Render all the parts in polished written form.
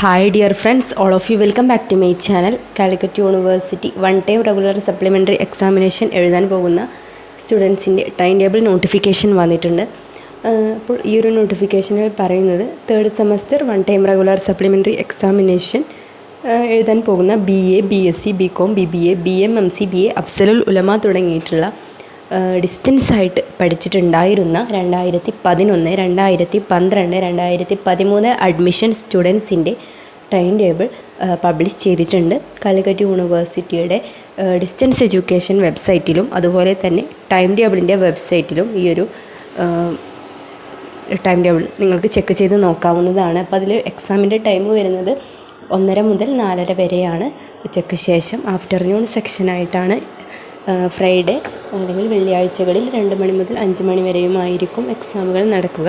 Hi dear friends, all of you welcome back to my channel. Calicut University one time regular supplementary examination എഴുതാൻ പോകുന്ന സ്റ്റുഡൻസിൻ്റെ time table notification വന്നിട്ടുണ്ട്. അപ്പോൾ ഈ ഒരു നോട്ടിഫിക്കേഷനിൽ പറയുന്നത് third semester one time regular supplementary examination എഴുതാൻ പോകുന്ന BA, BSc, BCom, BBA, BM, MC, BA, അഫ്സലുൽ ഉലമ തുടങ്ങിയിട്ടുള്ള ഡിസ്റ്റൻസ് ആയിട്ട് പഠിച്ചിട്ടുണ്ടായിരുന്ന 2011, 2012, 2013 അഡ്മിഷൻ സ്റ്റുഡൻസിൻ്റെ ടൈം ടേബിൾ പബ്ലിഷ് ചെയ്തിട്ടുണ്ട്. കാലിക്കറ്റ് യൂണിവേഴ്സിറ്റിയുടെ ഡിസ്റ്റൻസ് എഡ്യൂക്കേഷൻ വെബ്സൈറ്റിലും അതുപോലെ തന്നെ ടൈം ടേബിളിൻ്റെ വെബ്സൈറ്റിലും ഈ ഒരു ടൈം ടേബിൾ നിങ്ങൾക്ക് ചെക്ക് ചെയ്ത് നോക്കാവുന്നതാണ്. അപ്പോൾ അതിൽ എക്സാമിൻ്റെ ടൈം വരുന്നത് 1:30 മുതൽ 4:30 വരെയാണ്. ഉച്ചയ്ക്ക് ശേഷം ആഫ്റ്റർനൂൺ സെക്ഷനായിട്ടാണ് ഫ്രൈഡേ അല്ലെങ്കിൽ വെള്ളിയാഴ്ചകളിൽ 2 മണി മുതൽ 5 മണി വരെയുമായിരിക്കും എക്സാമുകൾ നടക്കുക.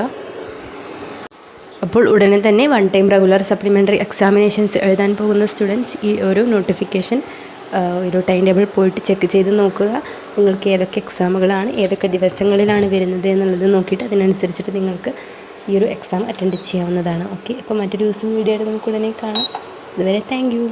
അപ്പോൾ ഉടനെ തന്നെ one time regular supplementary examinations എഴുതാൻ പോകുന്ന സ്റ്റുഡൻസ് ഈ ഒരു നോട്ടിഫിക്കേഷൻ ഒരു ടൈം ടേബിൾ പോയിട്ട് ചെക്ക് ചെയ്ത് നോക്കുക. നിങ്ങൾക്ക് ഏതൊക്കെ എക്സാമുകളാണ് ഏതൊക്കെ ദിവസങ്ങളിലാണ് വരുന്നത് എന്നുള്ളത് നോക്കിയിട്ട് അതിനനുസരിച്ചിട്ട് നിങ്ങൾക്ക് ഈ ഒരു എക്സാം അറ്റൻഡ് ചെയ്യാവുന്നതാണ്. ഓക്കെ, അപ്പോൾ മറ്റൊരു ദിവസം വീഡിയോ ആയിട്ട് നമുക്ക് ഉടനെ കാണാം. അതുവരെ താങ്ക് യു.